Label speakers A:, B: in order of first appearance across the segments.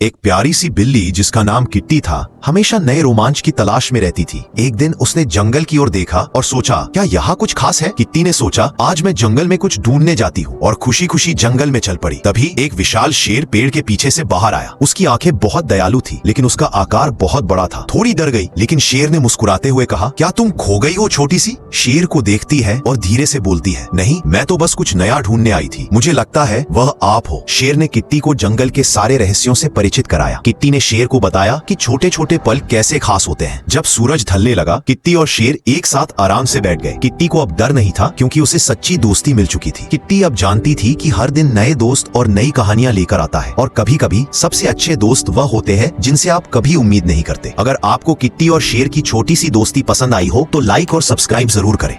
A: एक प्यारी सी बिल्ली जिसका नाम किट्टी था हमेशा नए रोमांच की तलाश में रहती थी। एक दिन उसने जंगल की ओर देखा और सोचा क्या यहाँ कुछ खास है। किट्टी ने सोचा आज मैं जंगल में कुछ ढूंढने जाती हूँ और खुशी खुशी जंगल में चल पड़ी। तभी एक विशाल शेर पेड़ के पीछे से बाहर आया। उसकी आंखें बहुत दयालु थी लेकिन उसका आकार बहुत बड़ा था। थोड़ी डर गई लेकिन शेर ने मुस्कुराते हुए कहा क्या तुम खो गई हो छोटी सी। शेर को देखती है और धीरे से बोलती है नहीं मैं तो बस कुछ नया ढूंढने आई थी, मुझे लगता है वह आप हो। शेर ने किट्टी को जंगल के सारे रहस्यों से परिचित कराया। किट्टी ने शेर को बताया कि छोटे छोटे पल कैसे खास होते हैं। जब सूरज ढलने लगा किट्टी और शेर एक साथ आराम से बैठ गए। किट्टी को अब डर नहीं था क्योंकि उसे सच्ची दोस्ती मिल चुकी थी। किट्टी अब जानती थी कि हर दिन नए दोस्त और नई कहानियां लेकर आता है और कभी कभी सबसे अच्छे दोस्त वह होते हैं जिनसे आप कभी उम्मीद नहीं करते। अगर आपको किट्टी और शेर की छोटी सी दोस्ती पसंद आई हो तो लाइक और सब्सक्राइब जरूर करें।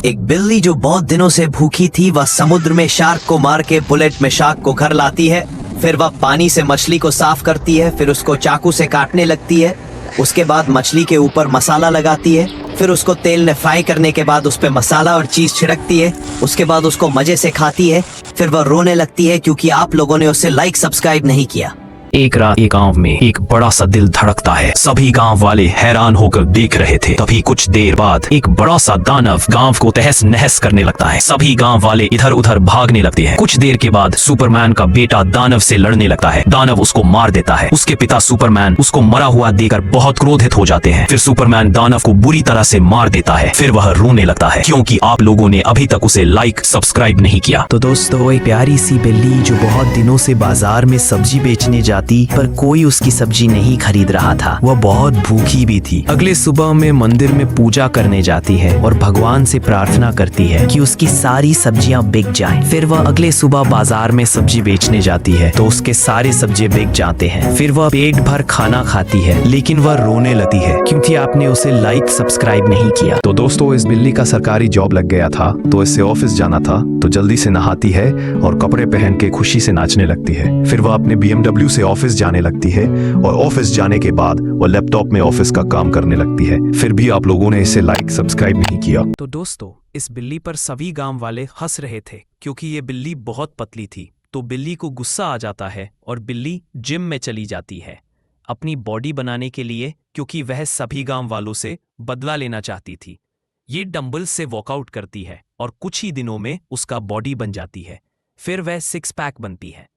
B: एक बिल्ली जो बहुत दिनों से भूखी थी वह समुद्र में शार्क को मार के बुलेट में शार्क को घर लाती है। फिर वह पानी से मछली को साफ करती है, फिर उसको चाकू से काटने लगती है। उसके बाद मछली के ऊपर मसाला लगाती है, फिर उसको तेल में फ्राई करने के बाद उस पे मसाला और चीज छिड़कती है। उसके बाद उसको मजे से खाती है। फिर वह रोने लगती है क्योंकि आप लोगों ने उसे लाइक सब्सक्राइब नहीं किया।
C: एक रात एक गांव में एक बड़ा सा दिल धड़कता है। सभी गांव वाले हैरान होकर देख रहे थे। तभी कुछ देर बाद एक बड़ा सा दानव गांव को तहस नहस करने लगता है। सभी गांव वाले इधर उधर भागने लगते हैं। कुछ देर के बाद सुपरमैन का बेटा दानव से लड़ने लगता है। दानव उसको मार देता है। उसके पिता सुपरमैन उसको मरा हुआ देखकर बहुत क्रोधित हो जाते हैं। फिर सुपरमैन दानव को बुरी तरह से मार देता है। फिर वह रोने लगता है क्योंकि आप लोगों ने अभी तक उसे लाइक सब्सक्राइब नहीं किया।
D: तो दोस्तों एक प्यारी सी बिल्ली जो बहुत दिनों से बाजार में सब्जी बेचने जाती पर कोई उसकी सब्जी नहीं खरीद रहा था। वह बहुत भूखी भी थी। अगले सुबह में मंदिर में पूजा करने जाती है और भगवान से प्रार्थना करती है कि उसकी सारी सब्जियां बिक जाएं। फिर वह अगले सुबह बाजार में सब्जी बेचने जाती है तो उसके सारे सब्जी बिक जाते हैं। फिर वह पेट भर खाना खाती है लेकिन वह रोने लगती है क्योंकि आपने उसे लाइक सब्सक्राइब नहीं किया।
E: तो दोस्तों इस बिल्ली का सरकारी जॉब लग गया था तो इससे ऑफिस जाना था तो जल्दी से नहाती है और कपड़े पहन के खुशी से नाचने लगती है। फिर वह अपने BMW से ऑफिस जाने लगती है और ऑफिस जाने के बाद वो लैपटॉप में ऑफिस का काम करने लगती है। फिर भी आप लोगों ने इसे लाइक सब्सक्राइब नहीं किया।
D: तो दोस्तों इस बिल्ली पर सभी गांव वाले हंस रहे थे क्योंकि ये बिल्ली बहुत पतली थी। तो बिल्ली को गुस्सा आ जाता है और बिल्ली जिम में चली जाती है अपनी बॉडी बनाने के लिए क्योंकि वह सभी गांव वालों से बदला लेना चाहती थी। ये डंबल से वर्कआउट करती है और कुछ ही दिनों में उसका बॉडी बन जाती है। फिर वह 6 पैक बनती है।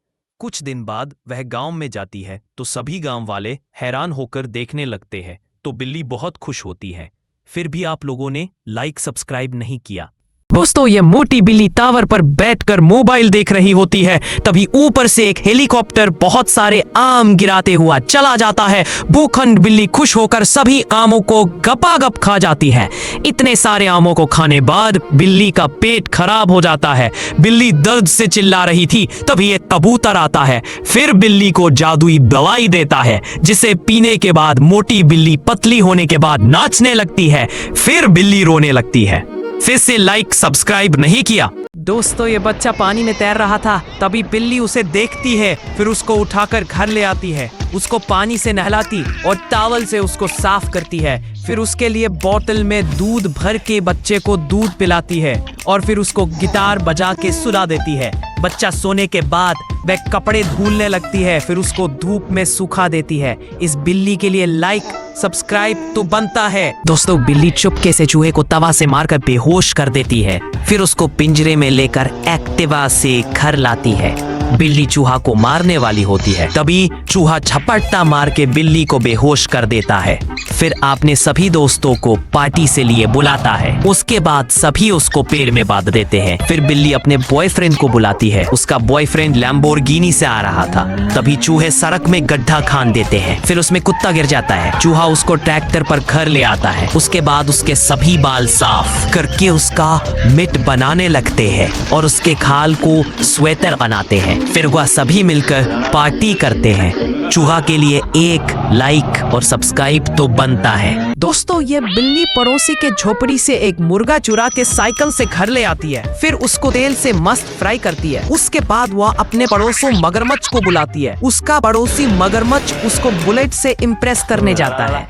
D: कुछ दिन बाद वह गांव में जाती है तो सभी गांव वाले हैरान होकर देखने लगते हैं। तो बिल्ली बहुत खुश होती है। फिर भी आप लोगों ने लाइक सब्सक्राइब नहीं किया।
C: दोस्तों ये मोटी बिल्ली टावर पर बैठकर मोबाइल देख रही होती है। तभी ऊपर से एक हेलीकॉप्टर बहुत सारे आम गिराते हुआ चला जाता है। भूखंड बिल्ली खुश होकर सभी आमों को गपागप खा जाती है। इतने सारे आमों को खाने बाद बिल्ली का पेट खराब हो जाता है। बिल्ली दर्द से चिल्ला रही थी। तभी एक कबूतर आता है। फिर बिल्ली को जादुई दवाई देता है जिसे पीने के बाद मोटी बिल्ली पतली होने के बाद नाचने लगती है। फिर बिल्ली रोने लगती है। फिर से लाइक सब्सक्राइब नहीं किया।
D: दोस्तों ये बच्चा पानी में तैर रहा था। तभी बिल्ली उसे देखती है। फिर उसको उठाकर घर ले आती है। उसको पानी से नहलाती और टॉवल से उसको साफ करती है। फिर उसके लिए बोतल में दूध भर के बच्चे को दूध पिलाती है और फिर उसको गिटार बजा के सुला देती है। बच्चा सोने के बाद वह कपड़े धुलने लगती है। फिर उसको धूप में सुखा देती है। इस बिल्ली के लिए लाइक सब्सक्राइब तो बनता है।
B: दोस्तों बिल्ली चुपके से चूहे को तवा से मारकर बेहोश कर देती है। फिर उसको पिंजरे में लेकर एक्टिवा से घर लाती है। बिल्ली चूहा को मारने वाली होती है। तभी चूहा झपट्टा मार के बिल्ली को बेहोश कर देता है। फिर आपने सभी दोस्तों को पार्टी से लिए बुलाता है। उसके बाद सभी उसको पेड़ में बांध देते हैं। फिर बिल्ली अपने बॉयफ्रेंड को बुलाती है। उसका बॉयफ्रेंड लैम्बोर्गिनी से आ रहा था। तभी चूहे सड़क में गड्ढा खान देते हैं। फिर उसमें कुत्ता गिर जाता है। चूहा उसको ट्रैक्टर पर घर ले आता है। उसके बाद उसके सभी बाल साफ करके उसका मिट बनाने लगते हैं और उसके खाल को स्वेटर बनाते हैं। है। फिर वह सभी मिलकर पार्टी करते हैं। चूहा के लिए एक लाइक और सब्सक्राइब तो बनता है।
C: दोस्तों, ये बिल्ली पड़ोसी के झोपड़ी से एक मुर्गा चुरा के साइकिल से घर ले आती है। फिर उसको तेल से मस्त फ्राई करती है। उसके बाद वह अपने पड़ोसों मगरमच्छ को बुलाती है। उसका पड़ोसी मगरमच्छ उसको बुलेट से इम्प्रेस करने जाता है।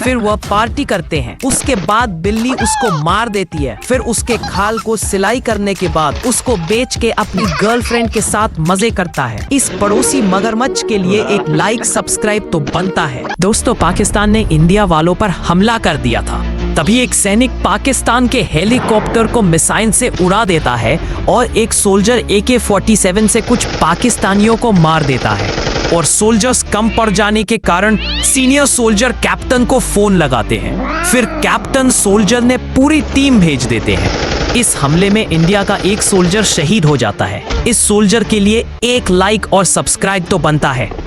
C: फिर वह पार्टी करते हैं। उसके बाद बिल्ली उसको मार देती है। फिर उसके खाल को सिलाई करने के बाद उसको बेच के अपनी गर्लफ्रेंड के साथ मजे करता है। इस पड़ोसी मगरमच्छ के लिए एक लाइक सब्सक्राइब तो बनता है।
B: दोस्तों, पाकिस्तान ने इंडिया वालों पर हमला कर दिया था। तभी एक सैनिक पाकिस्तान के हेलीकॉप्टर को मिसाइल से उड़ा देता है और एक सोल्जर AK-47 से कुछ पाकिस्तानियों को मार देता है। और सोल्जर्स कम पड़ जाने के कारण सीनियर सोल्जर कैप्टन को फोन लगाते हैं। फिर कैप्टन सोल्जर ने पूरी टीम भेज देते हैं। इस हमले में इंडिया का एक सोल्जर शहीद हो जाता है। इस सोल्जर के लिए एक लाइक और सब्सक्राइब तो बनता है।